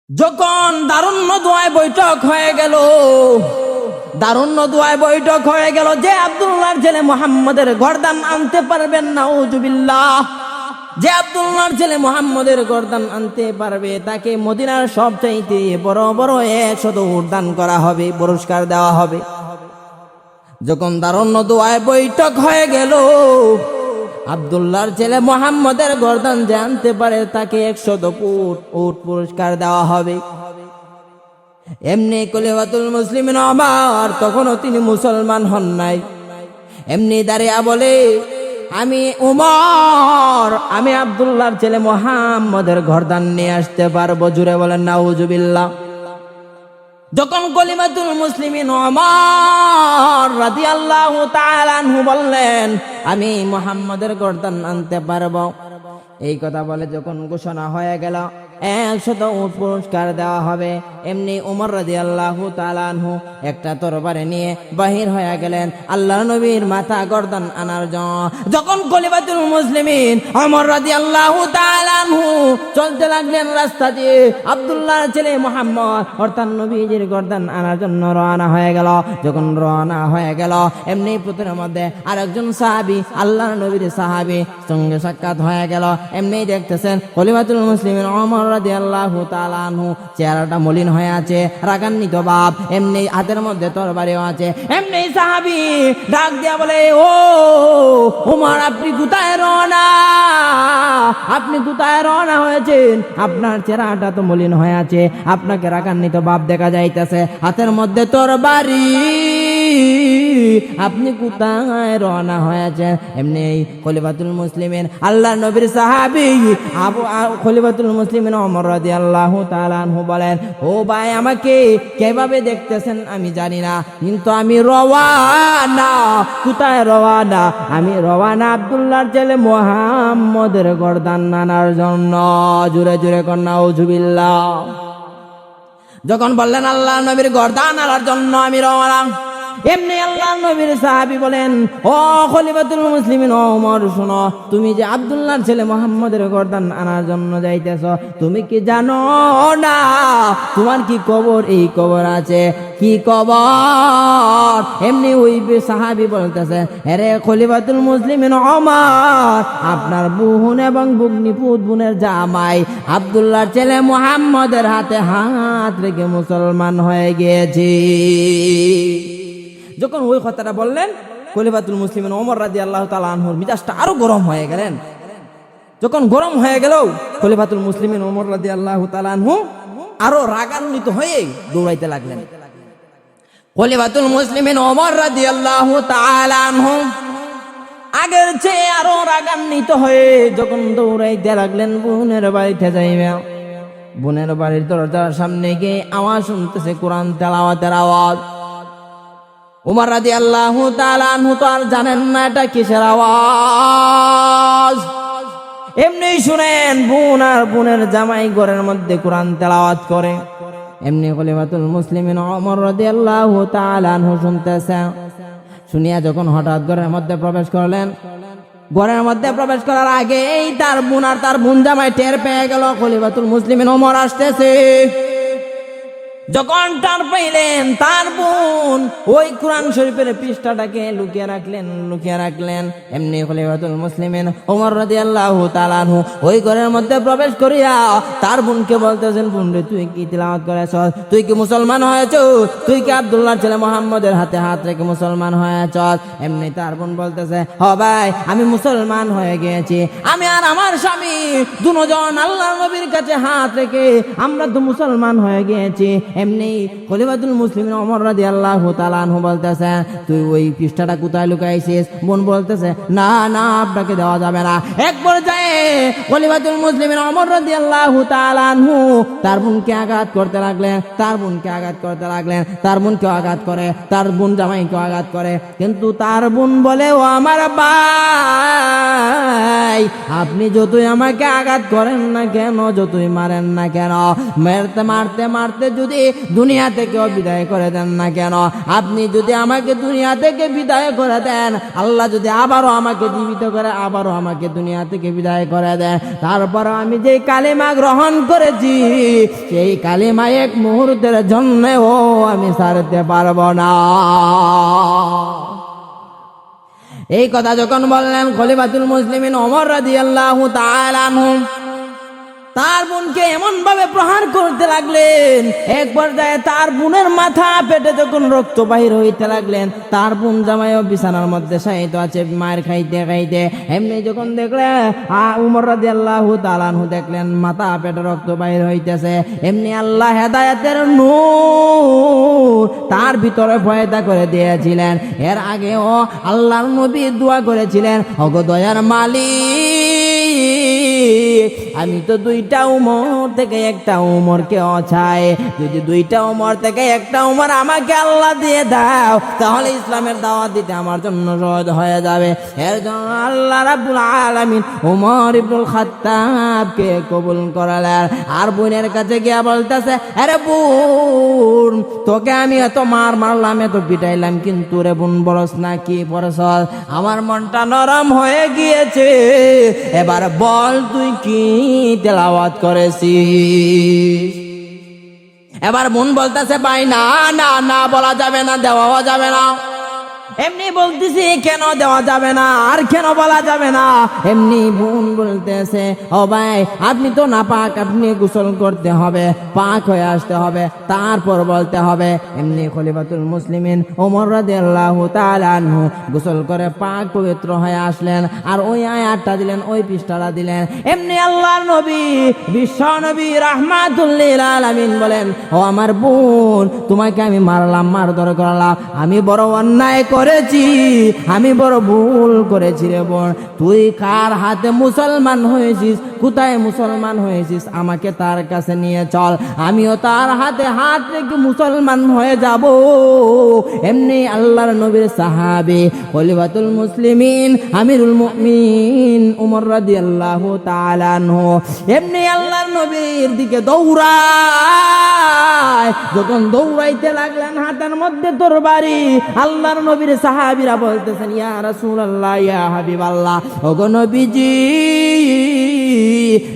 যখন দারুণ্য দোয়ায় বৈঠক হয়ে গেল, দারুণ্য দোয়ায় বৈঠক হয়ে গেল যে আব্দুল্লাহর ছেলে মুহাম্মদের গর্দান আনতে পারবেন না, নাউজুবিল্লাহ। যে আব্দুল্লাহর ছেলে মুহাম্মদের গর্দান আনতে পারবে তাকে মদিনার সবচাইতে বড় বড় 100 উট দান করা হবে, পুরস্কার দেওয়া হবে। যখন দারুণ্য দোয়ায় বৈঠক হয়ে গেল, আব্দুল্লাহর ছেলে মুহাম্মদের গর্দান যে আনতে পারে তাকে 100 উট পুরস্কার দেওয়া হবে। এমনি খলিফাতুল মুসলিমিন ওমর, তখনও তিনি মুসলমান হন নাই, এমনি দাঁড়িয়ে বলে, আমি উমর, আমি আব্দুল্লাহর ছেলে মুহাম্মদের গর্দান নিয়ে আসতে পারবো। জুড়ে বলেন নাউজুবিল্লাহ। যখন খলিফাতুল মুসলিমিন ওমর রাদিয়াল্লাহু তাআলা আনহু বললেন, আমি মুহাম্মদের গর্দান আনতে পারবো, এই কথা বলে যখন ঘোষণা হয়ে গেল 100 উট পুরস্কার দেওয়া হবে, এমনি উমর রাদিয়াল্লাহু তাআলা আনহু একটা তরবারি নিয়ে বাহির হয়ে গেলেন আল্লাহর নবীর মাথা গর্দান আনার জন্য। যখন খলিফাতুল মুসলিমিন উমর রাদিয়াল্লাহু তাআলা আনহু চলতে লাগলেন রাস্তা দিয়ে, আব্দুল্লাহর ছেলে মুহাম্মদ অর্থাৎ নবীজির গর্দান আনার জন্য রওনা হয়ে গেল। যখন রওনা হয়ে গেল, এমনি পুত্রের মধ্যে আরেকজন সাহাবী, আল্লাহর নবীর সাহাবী সঙ্গে সাক্ষাৎ হয়ে গেল। এমনি দেখতেছেন খলিফাতুল মুসলিমিন উমর রাদিয়াল্লাহু তাআলা আনহু চেহারাটা মলিন হয়ে আছে, রাগান্বিত ভাব, এমনি হাতের মধ্যে তরবারিও আছে। এমনি সাহাবী ডাক দিয়া বলে, ও উমর, আপনি কোথায় রওনা? আপনি কোথায় রওনা হয়েছেন? আপনার চেহারাটা তো মলিন হয়ে আছে, আপনাকে রাগান্বিত ভাব দেখা যাইতেছে, হাতের মধ্যে তরবারি, আপনি কোথায় রওনা হয়েছেন? এমনি খলিফাতুল মুসলিমিন আল্লাহর নবীর সাহাবী খলিফাতুল মুসলিমিন ওমর রাদিয়াল্লাহু তাআলা আনহু বলেন, ও ভাই, আমাকে কিভাবে দেখতেছেন আমি জানি না, কিন্তু আমি রওয়ানা। কোথায় রওয়ানা? আমি রওয়ানা আব্দুল্লাহর ছেলে মুহাম্মদের গর্দান আনার জন্য। জুরে জুরে কন্যা নাউজুবিল্লাহ। যখন বললেন আল্লাহর নবীর গর্দান আনার জন্য আমি রওয়ানা, এমনি আল্লাহর নবীর সাহাবী বলেন, ও খলিফাতুল মুসলিমিন ওমর, শোনো, তুমি যে আব্দুল্লাহর ছেলে মুহাম্মদের গর্দান আনার জন্য যাইতেছ, তুমি কি জানো না তোমার কি কবর? এই কবর আছে। কি কবর? এমনি ওই সাহাবী বলতেছে, আরে খলিফাতুল মুসলিমিন ওমর, আপনার বোন এবং ভগ্নিপুত বোনের জামাই আব্দুল্লাহর ছেলে মুহাম্মদের হাতে হাত রেখে মুসলমান হয়ে গিয়েছে। যখন ওই কথাটা বললেন, খলিফাতুল মুসলিমিন ওমর রাদিয়াল্লাহু তাআলা আনহুর মিজাজটা আরো গরম হয়ে গেলেন। যখন গরম হয়ে গেল, খলিফাতুল মুসলিমিন ওমর রাদিয়াল্লাহু তাআলা আনহু আরো রাগান্বিত হয়ে দৌড়াইতে লাগলেন। খলিফাতুল মুসলিমিন ওমর রাদিয়াল্লাহু তাআলা আনহু আগের চেয়ে আরো রাগান্বিত হয়ে যখন দৌড়াইতে লাগলেন বোনের বাড়িতে যাইবে, বোনের বাড়ির দরজার সামনে গিয়ে আওয়াজ শুনতেছে, কোরআন তেলাওয়াতের আওয়াজ। উমর রাদিয়াল্লাহু তাআলা আনহু তো আর জানেন না এটা কিসের আওয়াজ। এমনি শুনেন বোন আর বোনের জামাই ঘরের মধ্যে কোরআন তেলাওয়াত করে। এমনি খলিফাতুল মুসলিমিন ওমর রাদিয়াল্লাহু তাআলা আনহু শুনতেছেন। শুনিয়া যখন হঠাৎ ঘরের মধ্যে প্রবেশ করলেন, ঘরের মধ্যে প্রবেশ করার আগেই তার বোন আর তার বোন জামাই টের পেয়ে গেল খলিফাতুল মুসলিমিন ওমর আসতেছে। যখন টার পাইলেন, তার বোন ওই কোরআন শরীফের পৃষ্ঠাটাকে লুকিয়ে রাখলেন। এমনি খলিফাতুল মুসলিমিন ওমর রাদিয়াল্লাহু তাআলা আনহু ওই ঘরের মধ্যে প্রবেশ করিয়া তার বোনকে বলতেছেন, বোন রে, তুই কি তিলাওয়াত করেছস? তুই কি মুসলমান হয়েছস? তুই কি আব্দুল্লাহর ছেলে মুহাম্মদের হাতে হাত রেখে মুসলমান হয়েছস? এমনি তার বোন বলতেছে, হ ভাই, আমি মুসলমান হয়ে গিয়েছি। আমি আর আমার স্বামী দুজন আল্লাহর নবীর কাছে হাত রেখে আমরা তো মুসলমান হয়ে গিয়েছি। এমনি খলিফাতুল মুসলিমিন ওমর রাদিয়াল্লাহু তাআলা আনহু বলতেছে, তুই ওই পৃষ্ঠাটা কোথায় লুকাইছিস? বোন বলতেছে, না না, আপনাকে দেওয়া যাবে না। এক পর্যায়ে খলিফাতুল মুসলিমিন ওমর রাদিয়াল্লাহু তাআলা আনহু তার বোনকে আঘাত করতে লাগলেন, তার বোনকেও আঘাত করে, তার বোন জামাইকেও আঘাত করে। কিন্তু তার বোন বলে, ও আমার ভাই, আপনি যতই আমাকে আঘাত করেন না কেন, যতই মারেন না কেন, মারতে মারতে মারতে যদি দুনিয়া থেকেও বিদায় করে দেন না কেন, আপনি যদি আমাকে দুনিয়া থেকে বিদায় করে দেন, আল্লাহ যদি আবারও আমাকে জীবিত করে আবারও আমাকে দুনিয়া থেকে বিদায় করে দেন, তারপর আমি যে কালিমা গ্রহণ করেছি সেই কালিমা এক মুহূর্তের জন্যও আমি ছাড়তে পারবো না। এই কথা যখন বললেন খলিফাতুল মুসলিমিন ওমর রাদিয়াল্লাহু তাআলা আনহু তার বোনকে এমন ভাবে প্রহার করতে লাগলেন, এক পর্যায়ে তার বোনের মাথা পেটে যখন রক্ত বাহির হইতে লাগলেন, তার বোন জামাইও বিছানার মধ্যে শায়িত আছে মায়ের খাইতে খাইতে। এমনি যখন দেখলেন উমর রাদিয়াল্লাহু তাআলা আনহু দেখলেন মাথা পেটে রক্ত বাহির হইতেছে, এমনি আল্লাহ হেদায়েতের নূর তার ভিতরে পয়দা করে দিয়েছিলেন। এর আগেও আল্লাহর নবী দোয়া করেছিলেন, ওগো দয়ার মালিক, আমি তো দুইটা উমর থেকে একটা উমরকে অছাই, যদি দুইটা উমর থেকে একটা উমর আমাকে আল্লাহ দিয়ে দাও তাহলে ইসলামের দাওয়াত দিতে আমার জন্য সহজ হয়ে যাবে। এর জন্য আল্লাহ রাব্বুল আলামিন উমর ইবনুল খাত্তাবকে কবুল করালেন। আর বোনের কাছে গিয়া বলতেছে, আরে বোন, তোকে আমি এত মারলাম এত পিটাইলাম, কিন্তু রে বোন বলস না কি পরস, আমার মনটা নরম হয়ে গিয়েছে, এবার বল তুই কি তেলাওয়াত করেছিস। এবার বোন বলতেছে, ভাই না না না বলা যাবে না, দেওয়া যাবে না। এমনি বলতেছি কেন দেওয়া যাবে না আর কেন বলা যাবে না। এমনি বোন বলতেছে, ও ভাই আপনি তো না পাক, আপনি গোসল করতে হবে, পাক হয়ে আসতে হবে, তারপর বলতে হবে। এমনি খলিফাতুল মুসলিমিন ওমর রাদিয়াল্লাহু তাআলা আনহু গোসল করে পাক পবিত্র হয়ে আসলেন, আর ওই আয়াতটা দিলেন, ওই পৃষ্ঠাটা দিলেন। এমনি আল্লাহর নবী বিশ্ব নবী রাহমাতুল লিল আলামিন বলেন, ও আমার বোন, তোমাকে আমি মারলাম, মারধর করলাম, আমি বড় অন্যায় করেছি, আমি বড় ভুল করেছি রে বোন। তুই কার হাতে মুসলমান হয়েছিস, কোথায় মুসলমান হয়েছিস, আমাকে তার কাছে নিয়ে চল, আমিও তার হাতে হাত রেখে মুসলমান হয়ে যাব। এমনি আল্লাহর নবীর সাহাবী খলিফাতুল মুসলিমিন আমিরুল মুমিনিন ওমর রাদিয়াল্লাহু তাআলা আনহু এমনি আল্লাহর নবীর দিকে দৌড়ায়। যখন দৌড়াইতে লাগলেন হাতের মধ্যে তরবারি, আল্লাহর নবীর সাহাবীরা বলতেছেন, ইয়া রাসূলুল্লাহ, ইয়া হাবিবাল্লাহ, ওগো নবীজি,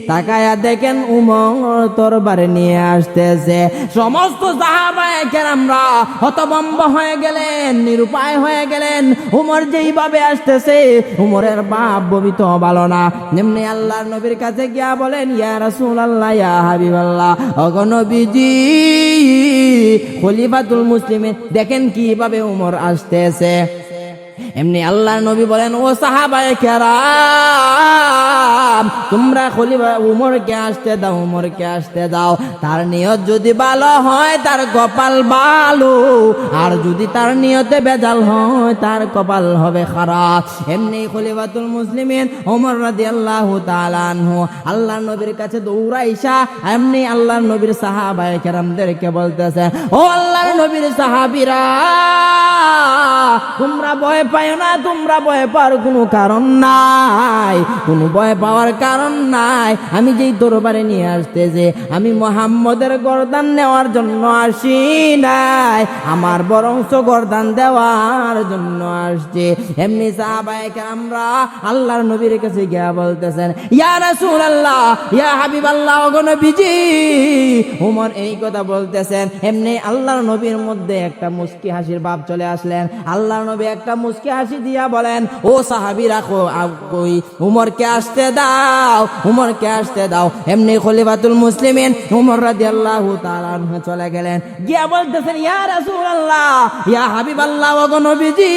তাকায়া দেখেন উমর তরবারি নিয়ে আসতেছে। সমস্ত সাহাবায়ে কেরামরা হতভম্ব হয়ে গেলেন, নিরুপায় হয়ে গেলেন। উমর যেইভাবে আসতেছে, উমরের বাপ ববিত ভালো না। এমনি আল্লাহর নবীর কাছে গিয়া বলেন, ইয়া রাসূলুল্লাহ, ইয়া হাবিবাল্লাহ, ওগো নবীজি, খলিফাতুল মুসলিমিন দেখেন কিভাবে উমর আসতেছে। এমনি আল্লাহর নবী বলেন, ও সাহাবায়ে কেরাম, তোমরা খলিফা উমরকে আসতে দাও, উমরকে আসতে দাও। তার নিয়ত যদি ভালো হয় তার কপাল ভালো, আর যদি তার নিয়তে বেজাল হয় তার কপাল হবে খারাপ। এমনি খলিফাতুল মুসলিমিন ওমর রাদিয়াল্লাহু তাআলা আনহু আল্লাহর নবীর কাছে দৌড়াইসা এমনি আল্লাহর নবীর সাহাবায়ে কেরামদেরকে বলতেছে, ও আল্লাহর নবীর সাহাবীরা, তোমরা ভয় পায় না, তোমরা ভয় পাওয়ার কোনো কারণ নাই, কোনো ভয় পাওয়ার কারণ নাই। আমি যেই তরবারি নিয়ে আসতেছি, আমি মুহাম্মদের গর্দান নেওয়ার জন্য আসি নাই, আমার বরংস গর্দান দেওয়ার জন্য আসছে। এমনি সাহাবায়ে কেরামরা আল্লাহর নবীর কাছে গিয়া বলতেছেন, ইয়া রাসূলুল্লাহ, ইয়া হাবিবাল্লাহ, ওগো নবীজি। ওমর এই কথা বলতেছেন, এমনি আল্লাহর নবীর মধ্যে একটা মুস্কি হাসির ভাব চলে আসলেন। আল্লাহর নবী একটা মুস্কি হাসি দিয়া বলেন, ও সাহাবীরা, কই উমরকে আসতে দাও, উমরকে আসতে দাও। এমনি খলিফাতুল মুসলিমিন ওমর রাদিয়াল্লাহু তাআলা আনহু চলে গেলেন, গিয়া বলতেছেন, ইয়া রাসূলুল্লাহ, ইয়া হাবিবাল্লাহ, ওগো নবীজি,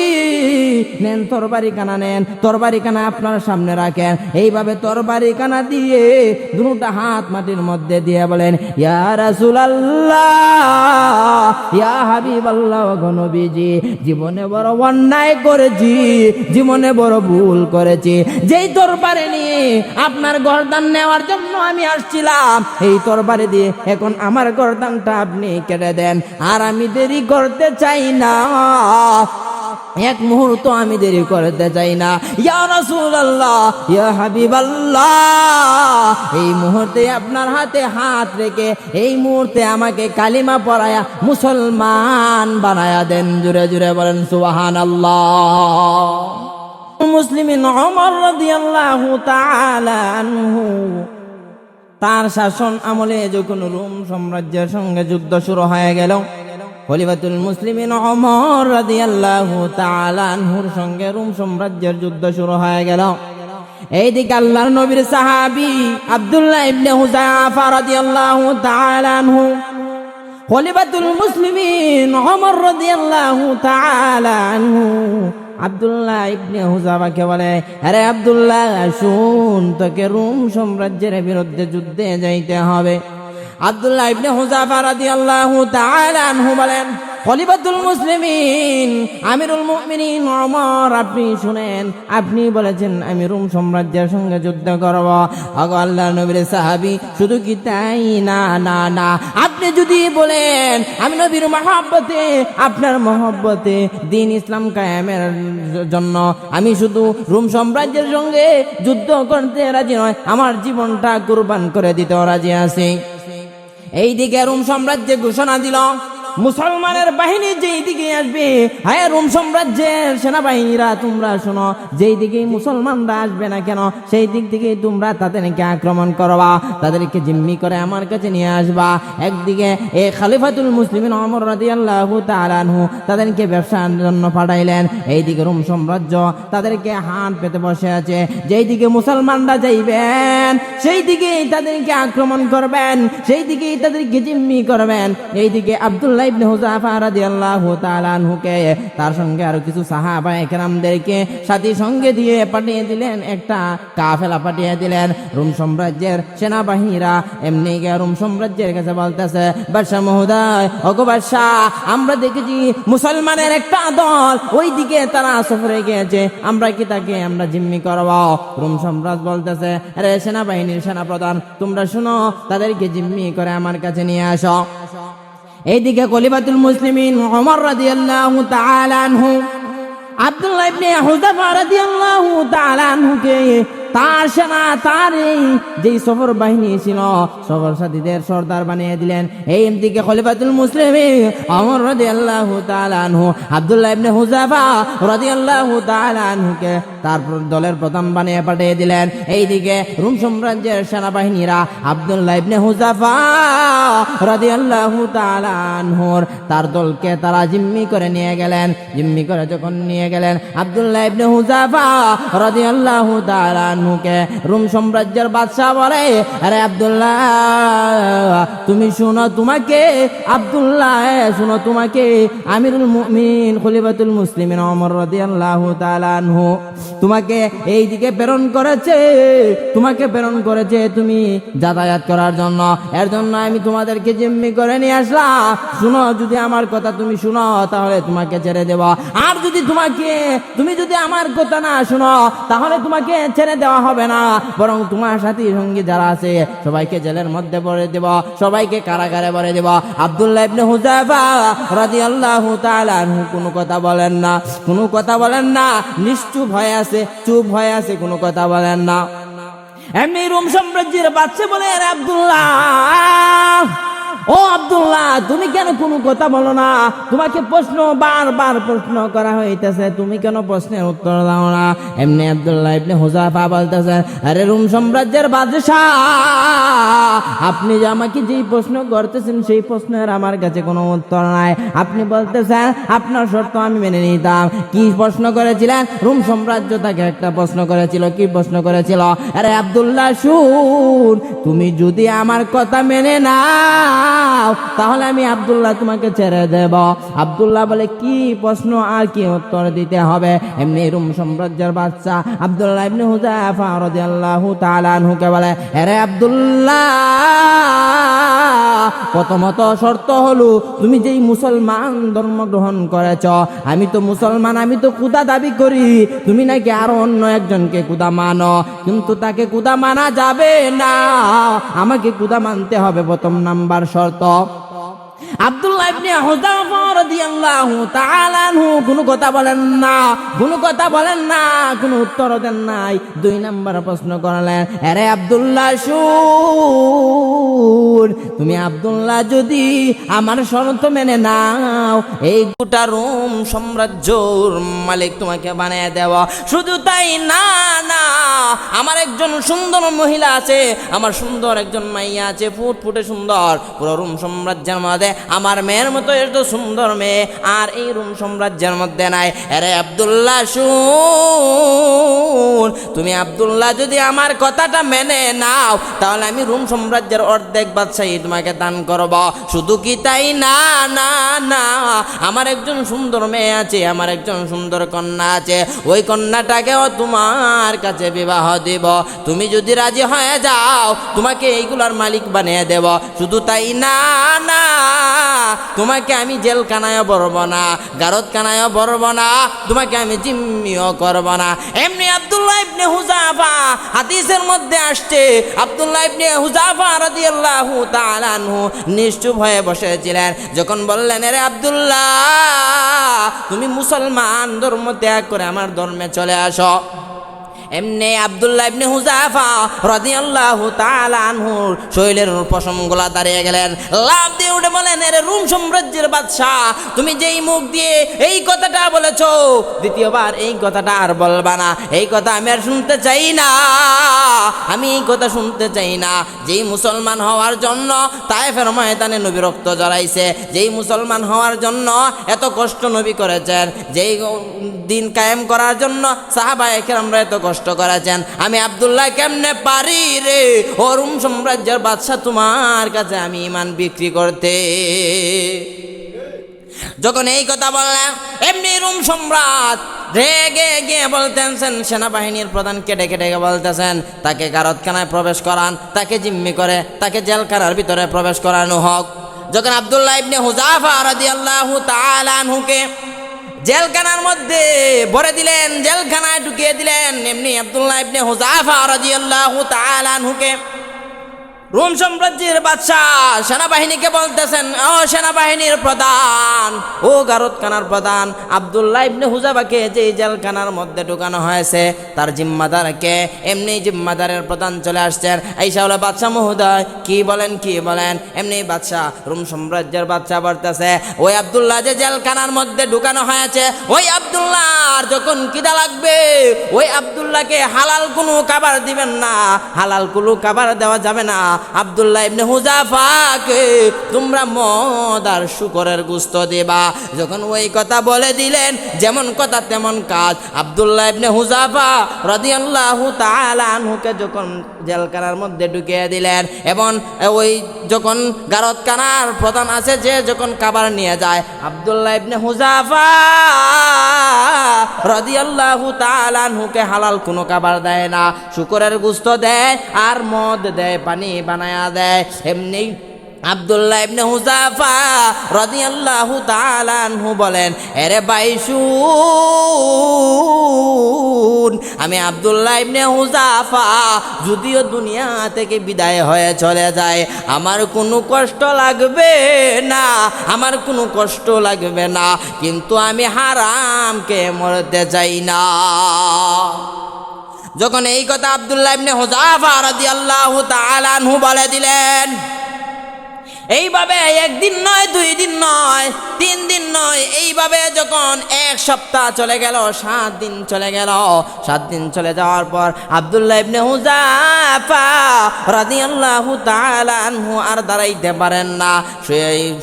নেন তরবারি কানা, নেন তরবারি কানা আপনার সামনে রাখেন। এইভাবে তরবারি কানা দিয়ে দুটো হাত মাটির মধ্যে দিয়ে বলেন, ইয়া রাসূলুল্লাহ, ইয়া হাবিবাল্লাহ, ওগো নবীজি, জীবনে বড় অন্যায় করেছি, জীবনে বড় ভুল করেছি। যেই তরবারি নিয়ে আপনার গর্দান নেওয়ার জন্য আমি আসছিলাম, এই তরবারি দিয়ে এখন আমার গর্দানটা আপনি কেটে দেন, আর আমি দেরি করতে চাই না। এক মুহূর্ত আমি দেরি করতে চাই না। ইয়া রাসূলুল্লাহ, ইয়া হাবিবাল্লাহ, এই মুহূর্তে আপনার হাতে হাত রেখে এই মুহূর্তে আমাকে কালিমা পড়ায়া মুসলমান বানায়া দেন। জুড়ে জুড়ে বলেন সুবহানাল্লাহ। মুসলিমিন ওমর রাদিয়াল্লাহু তাআলা আনহু তার শাসন আমলে যখন রোম সাম্রাজ্যের সঙ্গে যুদ্ধ শুরু হয়ে গেল, খলিফাতুল মুসলিমিন ওমর রাদিয়াল্লাহু তাআলা আনহুর সঙ্গে রোম সাম্রাজ্যের যুদ্ধ শুরু হয়ে গেল। এইদিকে আল্লাহর নবীর সাহাবী আব্দুল্লাহ ইবনে হুযাফা রাদিয়াল্লাহু তাআলা আনহু খলিফাতুল মুসলিমিন ওমর রাদিয়াল্লাহু তাআলা আনহু আব্দুল্লাহ ইবনে হুযাফাকে বলে, আরে আব্দুল্লাহ শুন, তোকে রোম সাম্রাজ্যের বিরুদ্ধে যুদ্ধে যাইতে হবে। আব্দুল্লাহ ইবনে হুযাফা রাদিয়াল্লাহু তাআলা আনহু বলেন, খলিফাতুল মুসলিমিন আমিরুল মুমিনিন ওমর, আপনি শুনেন, আপনি বলেছেন আমি রোম সাম্রাজ্যের সঙ্গে যুদ্ধ করব। ওগো আল্লাহর নবীর সাহাবী, শুধু কি তাই না, না না, আপনি যদি বলেন আমি নবীর মহব্বতে, আপনার মহব্বতে দ্বীন ইসলাম কায়েমের জন্য আমি শুধু রোম সাম্রাজ্যের সঙ্গে যুদ্ধ করতে রাজি নয়, আমার জীবনটা কুরবান করে দিতে রাজি আছি। এইদিকে রোম সাম্রাজ্যে ঘোষণা দিল, মুসলমানের বাহিনী যেই দিকে আসবে, হ্যাঁ রোম সাম্রাজ্যের সেনাবাহিনীরা তোমরা শোনো, যেই দিকে মুসলমানরা আসবে না কেন সেই দিক থেকে তোমরা তাদেরকে আক্রমণ করবা, তাদেরকে জিম্মি করে আমার কাছে নিয়ে আসবা। একদিকে এই খলিফাতুল মুসলিমিন ওমর রাদিয়াল্লাহু তাআলা আনহু তাদেরকে ব্যবসার জন্য পাঠাইলেন, এইদিকে রোম সাম্রাজ্য তাদেরকে হাত পেতে বসে আছে। যেই দিকে মুসলমানরা যাইবেন সেই দিকেই তাদেরকে আক্রমণ করবেন, সেই দিকেই তাদেরকে জিম্মি করবেন। এইদিকে আব্দুল্লাহ ইবনে হুযাফা রাদিয়াল্লাহু তাআলা আনহুকে তার সঙ্গে আরো কিছু সাহাবা একরামদেরকে সাথী সঙ্গে দিয়ে পাঠিয়ে দিলেন, একটা কাফেলা পাঠিয়ে দিলেন। রোম সাম্রাজ্যের সেনাবাহিনীরা এমনি গিয়ে রোম সাম্রাজ্যের কাছে বলতেছে, বাদশা মহোদয়, ওগো বাদশা, আমরা দেখেছি মুসলমানের একটা দল ওই দিকে তারা সফরে গিয়েছে, আমরা কি তাকে আমরা জিম্মি করব? রোম সাম্রাজ্য বলতেছে, আরে সেনাবাহিনীর সেনাপ্রধান, তোমরা শুনো, তাদেরকে জিম্মি করে আমার কাছে নিয়ে আসো। এইদিকে খলিফাতুল মুসলিমিন ওমর রাদিয়াল্লাহু তাআলা আনহু আব্দুল্লাহ ইবনে হুযাফা রাদিয়াল্লাহু তাআলা আনহুকে তার সেনা, তার এই যেই সফর বাহিনী ছিল সফর সাথীদের সর্দার বানিয়ে দিলেন। এই দিকে খলিফাতুল মুসলিমিন ওমর রাদিয়াল্লাহু তাআলা আনহু আব্দুল্লাহ ইবনে হুযাফা রাদিয়াল্লাহু তাআলা আনহুকে তারপর দলের প্রধান বানিয়ে পাঠিয়ে দিলেন। এইদিকে রোম সাম্রাজ্যের সেনাবাহিনীরা আব্দুল্লাহ ইবনে হুযাফা রাদিয়াল্লাহু তাআলা আনহুর তার দলকে তারা জিম্মি করে নিয়ে গেলেন। জিম্মি করে যখন নিয়ে গেলেন, আব্দুল্লাহ ইবনে হুযাফা রাদিয়াল্লাহু তাআলা আনহুকে রোম সাম্রাজ্যের বাদশা বলে, আরে আব্দুল্লাহ তুমি শুনো, তোমাকে আব্দুল্লাহ শুনো, তোমাকে আমিরুল মুমিনিন খলিফাতুল মুসলিমিন ওমর রাদিয়াল্লাহু তাআলা আনহু তোমাকে এই দিকে প্রেরণ করেছে, তোমাকে প্রেরণ করেছে তুমি যাতায়াত করার জন্য, এর জন্য আমি তোমাদেরকে জিম্মি করে নিয়ে আসলাম। শুনো, যদি আমার কথা তুমি শুনো তাহলে তোমাকে ছেড়ে দেব, আর যদি তুমি যদি আমার কথা না শুনো তাহলে তোমাকে ছেড়ে দেওয়া হবে না, বরং তোমার সাথী সঙ্গী যারা আছে সবাইকে জেলের মধ্যে ভরে দেব, সবাইকে কারাগারে ভরে দেব। আব্দুল্লাহ ইবনে হুযাফা রাদিয়াল্লাহু তাআলা আনহু কোনো কথা বলেন না, কোনো কথা বলেন না, নিশ্চুপ হয়ে আছে, চুপ হয়ে আছে, কোনো কথা বলেন না। এমনি রোম সাম্রাজ্যের বাদশা বলে, আরে আব্দুল্লাহ, ও আব্দুল্লাহ, তুমি কেন কোনো কথা বলো না? তোমাকে প্রশ্ন বারবার প্রশ্ন করা হইতেছে, তুমি কেন প্রশ্নের উত্তর দাও না? এমনি আব্দুল্লাহ ইবনে হুযাফা বলতেছেন, আরে রোম সাম্রাজ্যের বাদশা, আপনি যে আমাকে যেই প্রশ্ন করতেছেন সেই প্রশ্নের আমার কাছে কোনো উত্তর নাই। আপনি বলতেছেন আপনার শর্ত আমি মেনে নিতাম। কি প্রশ্ন করেছিলেন? রোম সাম্রাজ্য তাকে একটা প্রশ্ন করেছিল। কি প্রশ্ন করেছিল? আরে আব্দুল্লাহ শুন, তুমি যদি আমার কথা মেনে না তাহলে আমি আব্দুল্লাহ তোমাকে ছেড়ে দেব। আব্দুল্লাহ বলে, কি প্রশ্ন আর কি উত্তর দিতে হবে? এমনি রোম সাম্রাজ্যের বাদশা আব্দুল্লাহ ইবনে হুযাফা রাদিয়াল্লাহু তাআলা আনহুকে বলে, আরে আব্দুল্লাহ, প্রথমত শর্ত হলো তুমি যেই মুসলমান ধর্ম গ্রহণ করেছ, আমি তো মুসলমান, আমি তো খোদা দাবি করি, তুমি নাকি আরো অন্য একজনকে খোদা মানো, কিন্তু তাকে খোদা মানা যাবে না, আমাকে খোদা মানতে হবে, প্রথম নাম্বার শর্ত। আব্দুল্লাহ ইবনে হুযাফা রাদিয়াল্লাহু তাআলা আনহু কোনো কথা বলেন না, কোনো কথা বলেন না, কোনো উত্তর দেন নাই। 2 নম্বর প্রশ্ন করলেন, আরে আব্দুল্লাহ শুন, তুমি আব্দুল্লাহ যদি আমার শর্ত মেনে নাও, এই গোটা রোম সাম্রাজ্যর মালিক তোমাকে বানিয়ে দেওয়া। শুধু তাই না, না, আমার একজন সুন্দর মহিলা আছে, আমার সুন্দর একজন মাইয়া আছে, ফুটফুটে সুন্দর, পুরো রোম সাম্রাজ্যের মধ্যে আমার মেয়ের মতো এত সুন্দর মেয়ে আর এই রোম সাম্রাজ্যের মধ্যে নাই। আরে আব্দুল্লাহ শুন, তুমি আব্দুল্লাহ যদি আমার কথাটা মেনে নাও, তাহলে আমি রোম সাম্রাজ্যের অর্ধেক বাদশাহী তোমাকে দান করব। শুধু কি তাই না, না, না, আমার একজন সুন্দর মেয়ে আছে, আমার একজন সুন্দর কন্যা আছে, ওই কন্যাটাকেও তোমার কাছে বিবাহ দিব। তুমি যদি রাজি হয়ে যাও, তোমাকে এইগুলার মালিক বানিয়ে দেব। শুধু তাই না, না, তোমাকে আমি জেলখানায় বরব না, গারদখানায় বরব না, তোমাকে আমি জিম্মিও করব না। এমনি আব্দুল্লাহ ইবনে হুযাফা, হাদিসের মধ্যে আসছে, আব্দুল্লাহ ইবনে হুযাফা রাদিয়াল্লাহু তাআলা আনহু নিশ্চুপ হয়ে বসেছিলেন। যখন বললেন, আরে আব্দুল্লাহ, তুমি মুসলমান ধর্ম ত্যাগ করে আমার ধর্মে চলে আসো, এমনি আব্দুল্লাহ ইবনে হুযাফা রাদিয়াল্লাহু তাআলা আনহুর শরীরের পশমগুলা দাঁড়িয়ে গেলেন, লাফ দিয়ে উঠে বলেন, আরে রোম সাম্রাজ্যের বাদশা, তুমি যেই মুখ দিয়ে এই কথাটা বলেছো, দ্বিতীয়বার এই কথাটা আর বলবা না। এই কথা আমি আর শুনতে চাই না, আমি এই কথা শুনতে চাই না। যেই মুসলমান হওয়ার জন্য তায়েফের ময়দানে নবী রক্ত জড়াইছে, যেই মুসলমান হওয়ার জন্য এত কষ্ট নবী করেছেন, যেই দিন কায়েম করার জন্য সাহাবায়ে কেরামরা এত কষ্ট করেছেন, আমি আব্দুল্লাহ কেমনে পারি রে ও রোম সাম্রাজ্যের বাদশা তোমার কাছে আমি ঈমান বিক্রি করতে? যখন এই কথা বললাম, এমনি রোম সম্রাট রেগে গিয়ে বলতেছেন, সেনাবাহিনীর প্রধান কেটে কেটে বলতেছেন, তাকে গারদখানায় প্রবেশ করান, তাকে জিম্মি করে তাকে জেলখানার ভিতরে প্রবেশ করানো হোক। যখন আব্দুল্লাহ ইবনে হুযাফা রাদিয়াল্লাহু তাআলা আনহুকে জেলখানার মধ্যে ভরে দিলেন, জেলখানায় ঢুকিয়ে দিলেন, এমনি আব্দুল্লাহ ইবনে হুযাফা রাদিয়াল্লাহু তাআলা আনহুকে রোম সাম্রাজ্যের বাদশা সেনাবাহিনীকে বলতেছেন, ও সেনাবাহিনীর প্রধান, ও গারদখানার প্রধান, আব্দুল্লাহ ইবনে হুযাফাকে যে জেলখানার মধ্যে ঢুকানো হয়েছে তার জিম্মাদারকে। এমনি জিম্মাদারের প্রধান চলে আসছেন, আইসা হলো, বাদশা মহোদয় কি বলেন, কি বলেন? এমনি বাদশা, রোম সাম্রাজ্যের বাদশা বলতেছে, ওই আব্দুল্লাহ যে জেলখানার মধ্যে ঢুকানো হয়েছে, ওই আব্দুল্লাহর যখন খিদা লাগবে, ওই আব্দুল্লাহকে হালাল কোনো খাবার দিবেন না, হালাল কোনো খাবার দেওয়া যাবে না। আব্দুল্লাহ ইবনে হুযাফাকে তোমরা মদ আর শুকরের গোশত দিবা। যখন ওই কথা বলে দিলেন, যেমন কথা তেমন কাজ। আব্দুল্লাহ ইবনে হুযাফা রাদিয়াল্লাহু তাআলা আনহুকে যখন জেলখানার মধ্যে ঢুকিয়ে দিলেন, এবং ওই যখন গারদখানার প্রধান আছে যে যখন খাবার নিয়ে যায়, আব্দুল্লাহ ইবনে হুযাফা রাদিয়াল্লাহু তাআলা আনহুকে হালাল কোনো খাবার দেয় না, শুকরের গোশত দেয় আর মদ দেয়, পানি বানায়া দেয়। এমনি আব্দুল্লাহ ইবনে হুযাফা রাদিয়াল্লাহু তাআলা আনহু বলেন, আরে ভাই শুন, আমি আব্দুল্লাহ ইবনে হুযাফা যদিও দুনিয়া থেকে বিদায় হয়ে চলে যায়, আমার কোনো কষ্ট লাগবে না, আমার কোনো কষ্ট লাগবে না, কিন্তু আমি হারামকে মরতে চাই না। যখন এই কথা আব্দুল্লাহ ইবনে হুযাফা রাদিয়াল্লাহু তাআলা আনহু বলে দিলেন, এইভাবে একদিন নয়, 2 দিন নয়, 3 দিন নয়, এইভাবে যখন 1 সপ্তাহ চলে গেল, 7 দিন চলে গেল, 7 দিন চলে যাওয়ার পর আব্দুল্লাহ ইবনে হুযাফা রাদিয়াল্লাহু তাআলা আনহু আর দাঁড়াইতে পারেন না,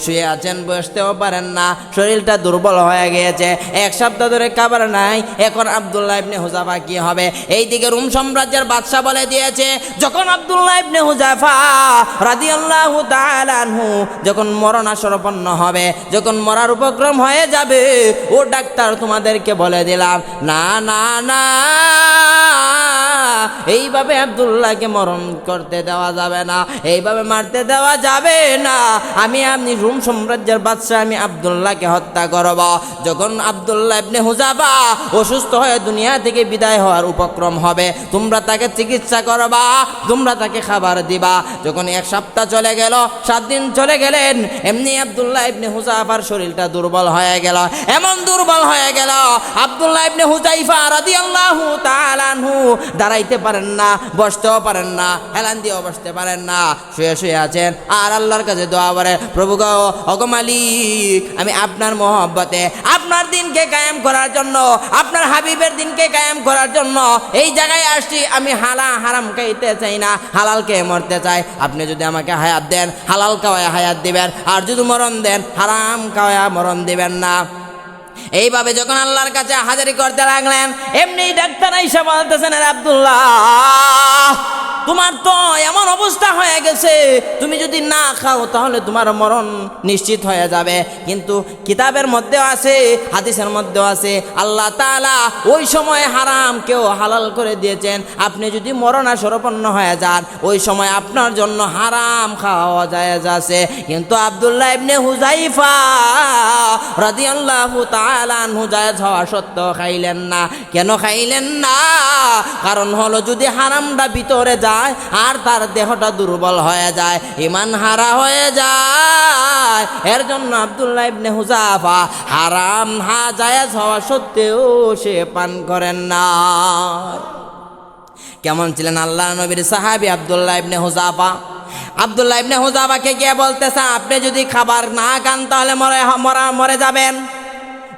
শুয়ে আছেন, বসতেও পারেন না, শরীরটা দুর্বল হয়ে গিয়েছে, 1 সপ্তাহ ধরে খাবার নাই। এখন আব্দুল্লাহ ইবনে হুযাফা কি হবে? এইদিকে রোম সাম্রাজ্যের বাদশা বলে দিয়েছে, যখন আব্দুল্লাহ ইবনে হুযাফা রাদিয়াল্লাহু তাআলা আনহু যখন মরণাসন্ন হবে, যখন মরার উপক্রম হয়ে যাবে, ও ডাক্তার তোমাদেরকে বলে দিলাম, না না না, এইভাবে আব্দুল্লাহকে মরণ করতে দেওয়া যাবে না, এইভাবে মারতে দেওয়া যাবে না। আপনি রোম সাম্রাজ্যের বাদশা, আমি আব্দুল্লাহকে হত্যা করব। যখন আব্দুল্লাহ ইবনে হুযাফা অসুস্থ হয়ে দুনিয়া থেকে বিদায় হওয়ার উপক্রম হবে, তোমরা তাকে চিকিৎসা করবা, তোমরা তাকে খাবার দিবা। যখন 1 সপ্তাহ চলে গেল, 7 দিন চলে গেলেন, এমনি আব্দুল্লাহ ইবনে হুযাফার শরীরটা দুর্বল হয়ে গেল। এমন দুর্বল হয়ে গেল, আব্দুল্লাহ ইবনে হুযাইফা রাদিয়াল্লাহু তাআলা আনহু দাঁড়াইতে পারেন না, বসতেও পারেন না, হেলান দিয়েও বসতে পারেন না, শুয়ে শুয়ে আছেন আর আল্লাহর কাছে দোয়া করে, প্রভু গো, ওগো মালিক, আমি আপনার মহব্বতে আপনার দিনকে কায়েম করার জন্য, আপনার হাবিবের দিনকে কায়েম করার জন্য এই জায়গায় আসছি। আমি হারাম খাইতে চাই না, হালাল খেয়ে মরতে চাই। আপনি যদি আমাকে হায়াত দেন, হালাল খাওয়ায় হায়াত দিবেন, আর যদি মরণ দেন, হারাম খাওয়ায় মরণ দিবেন না। এইভাবে যখন আল্লাহর কাছে হাজারি করতে লাগলেন, এমনি ডাক্তার আইসা বলতেছেন, আরে আব্দুল্লাহ, তোমার তো এমন অবস্থা হয়ে গেছে, তুমি যদি না খাও তাহলে তোমার মরণ নিশ্চিত হয়ে যাবে। কিন্তু কিতাবের মধ্যেও আছে, হাদিসের মধ্যেও আছে, আল্লাহ তাআলা ওই সময় হারাম কেউ হালাল করে দিয়েছেন। আপনি যদি মরণাসন্ন হয়ে যান, ওই সময় আপনার জন্য হারাম খাওয়া জায়েজ আছে। কিন্তু আব্দুল্লাহ ইবনে হুযাইফা রাদিয়াল্লাহু তাআলা আনহু জায়েজ হওয়া সত্ত্বেও খাইলেন না। কেন খাইলেন না? কারণ হলো, যদি হারামটা ভিতরে যায় আর তার দেহটা দুর্বল হয়ে যায়, ঈমান হারা হয়ে যায়, এর জন্য আব্দুল্লাহ ইবনে হুযাফা হারাম জায়েজ হওয়া সত্ত্বেও সে পান করেন না। কেমন ছিলেন আল্লাহর নবীর সাহাবী আব্দুল্লাহ ইবনে হুযাফা? আব্দুল্লাহ ইবনে হুযাফাকে গিয়ে বলতেছে, আপনি যদি খাবার না খান তাহলে মরে যাবেন।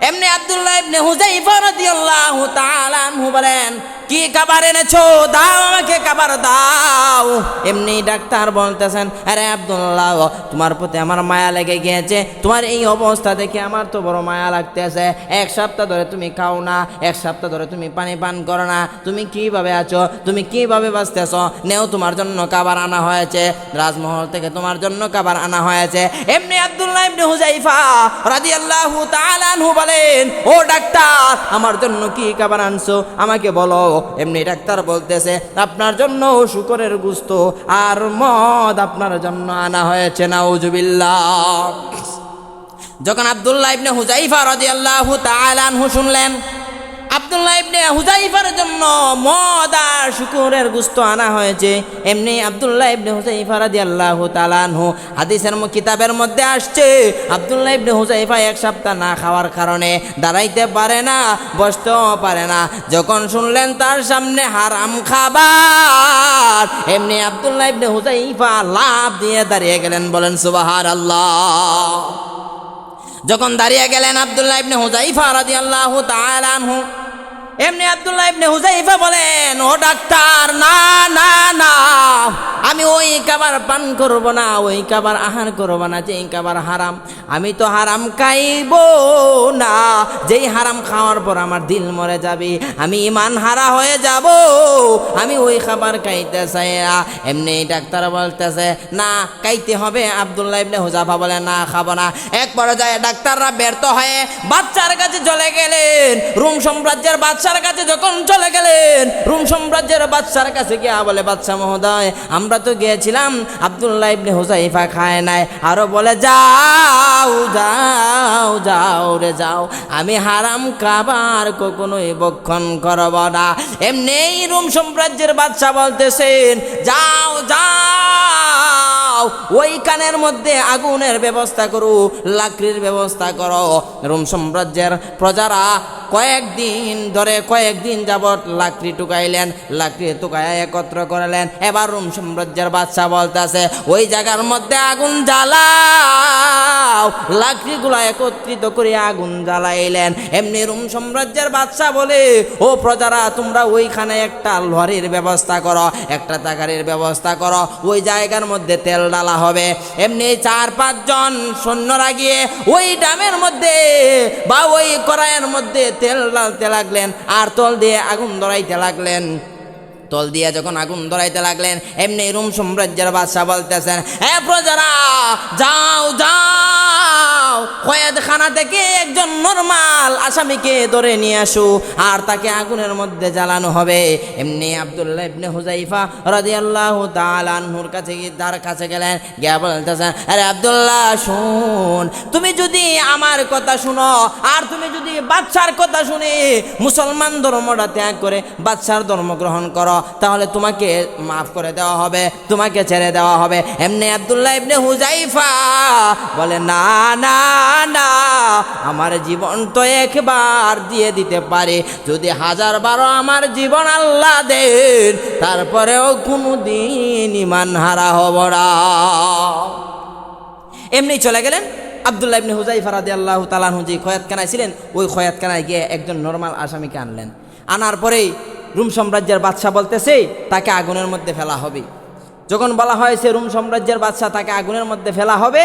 এমনি আব্দুল্লাহ ইবনে হুযাইফা রাদিয়াল্লাহু তাআলা আনহু বলেন, কি খাবার এনেছো? দাও, আমাকে খাবার দাও। এমনি ডাক্তার বলতেছেন, আরে আব্দুল্লাহ, তোমার প্রতি আমার মায়া লেগে গিয়েছে, তোমার এই অবস্থা দেখে আমার তো বড় মায়া লাগতেছে। 1 সপ্তাহ ধরে তুমি খাও না, 1 সপ্তাহ ধরে তুমি পানি পান করো না, তুমি কিভাবে আছো, তুমি কিভাবে বাঁচতেছ? নেও, তোমার জন্য খাবার আনা হয়েছে, রাজমহল থেকে তোমার জন্য খাবার আনা হয়েছে। এমনি আব্দুল্লাহ ইবনে হুযাইফা রাদিয়াল্লাহু তাআলা আনহু বলেন, ও ডাক্তার, আমার জন্য কি খাবার আনছো, আমাকে বলো। এমনি ডাক্তার বলতেছে, আপনার জন্য শুকরের গোশত আর মদ আপনার জন্য আনা হয়েছে। নাউজুবিল্লাহ। যখন আব্দুল্লাহ ইবনে হুযাইফা রাদিয়াল্লাহু তাআলা আনহু শুনলেন আব্দুল্লাহ ইবনে হুযাইফার জন্য মদ আর শুকরের গোশত আনা হয়েছে, এমনি আব্দুল্লাহ ইবনে হুযাইফা রাদিয়াল্লাহু তাআলা আনহু, হাদিসের কিতাবের মধ্যে আসছে, আব্দুল্লাহ ইবনে হুযাইফা 1 সপ্তাহ না খাওয়ার কারণে দাঁড়াইতে পারে না, বসতেও পারে না। যখন শুনলেন তার সামনে হারাম খাবার, এমনি আব্দুল্লাহ ইবনে হুযাইফা লাফ দিয়ে দাঁড়িয়ে গেলেন। বলেন সুবহানাল্লাহ। যখন দাঁড়িয়ে গেলেন আব্দুল্লাহ ইবনে হুযাইফা রাদিয়াল্লাহু তাআলা আনহু, এমনি আব্দুল্লাহ ইবনে হুযাইফা বলেন, ও ডাক্তার, না না না, আমি ওই খাবার পান করব না, ওই খাবার আহার করব না, যেই খাবার হারাম। আমি তো হারাম খাইব না, যেই হারাম খাওয়ার পর আমার দিল মরে যাবে, আমি ঈমান হারা হয়ে যাব, আমি ওই খাবার খাইতে চাই না। এমনি ডাক্তার বলতেছে, না, খাইতে হবে। আব্দুল্লাহ ইবনে হুযাইফা বলে, না, খাবো না। এক পর্যায়ে ডাক্তাররা ব্যর্থ হয়ে বাচ্চার কাছে চলে গেলেন। রোম সাম্রাজ্যের বাদশার কাছে যখন চলে গেলেন, রোম সাম্রাজ্যের বাদশার কাছে গিয়া বলে, বাদশা মহোদয়, আমরা তো গিয়েছিলাম, আব্দুল্লাহ ইবনে হুযাইফা খায় নাই। আরো বলে, যাও যাও যাও রে যাও, আমি হারাম খাবার কখনোই ভক্ষণ করব না। এমনি রোম সাম্রাজ্যের বাদশা বলতেছেন, যাও যাও, ওই কানের মধ্যে আগুনের ব্যবস্থা করো, লাকড়ির ব্যবস্থা করো। রোম সাম্রাজ্যের প্রজারা কয়েকদিন যাবত লাকড়ি টুকাইলেন, লাকড়ি টুকাইয়া একত্র করলেন। এবার রোম সাম্রাজ্যের বাদশা বলতেছে, ওই জায়গার মধ্যে আগুন জ্বালাও। লাকড়িগুলা একত্রিত করে আগুন জ্বালাইলেন। এমনি রোম সাম্রাজ্যের বাদশা বলে, ও প্রজারা, তোমরা ওইখানে একটা লরির ব্যবস্থা করো, একটা তাকারির ব্যবস্থা করো, ওই জায়গার মধ্যে তেল ডালা হবে। এমনি 4-5 জন সৈন্যরা গিয়ে ওই ডামের মধ্যে বা ওই কড়াইয়ের মধ্যে তেল ঢালতে লাগলেন আর তল দিয়ে আগুন ধরাইতে লাগলেন। তল দিয়ে যখন আগুন ধরাইতে লাগলেন, এমনি রোম সাম্রাজ্যের বাদশা বলতেছেন, হে প্রজারা, যাও যাও, কয়েদ জেলখানা থেকে একজন নরমাল আসামিকে ধরে নিয়ে আসো আর তাকে আগুনের মধ্যে জ্বালানো হবে। এমনি আব্দুল্লাহ ইবনে হুযাইফা রাদিয়াল্লাহু তাআলা আনহুর কাছে তার কাছে গেলেন, গিয়ে বলতেছেন, আরে আব্দুল্লাহ শুন, তুমি যদি আমার কথা শুনো আর তুমি যদি বাদশার কথা শুনে মুসলমান ধর্মটা ত্যাগ করে বাদশার ধর্ম গ্রহণ করো তাহলে তোমাকে মাফ করে দেওয়া হবে, তোমাকে ছেড়ে দেওয়া হবে। এমনি আব্দুল্লাহ ইবনে হুযাইফা বলে, না না না, আমার জীবন তো একবার দিয়ে দিতে পারে, যদি 1000 আমার জীবন আল্লাহ দেন তারপরেও কোনোদিন ঈমান হারা হব না। এমনি চলে গেলেন। আব্দুল্লাহ ইবনে হুযাইফা রাদিয়াল্লাহু তাআলা আনহু যে খয়াতখানায় ছিলেন ওই খয়াতখানায় গিয়ে একজন নরমাল আসামিকে আনলেন। আনার পরেই রোম সাম্রাজ্যের বাদশাহ বলতেছে তাকে আগুনের মধ্যে ফেলা হবে। যখন বলা হয়েছে রোম সাম্রাজ্যের বাদশাহ তাকে আগুনের মধ্যে ফেলা হবে,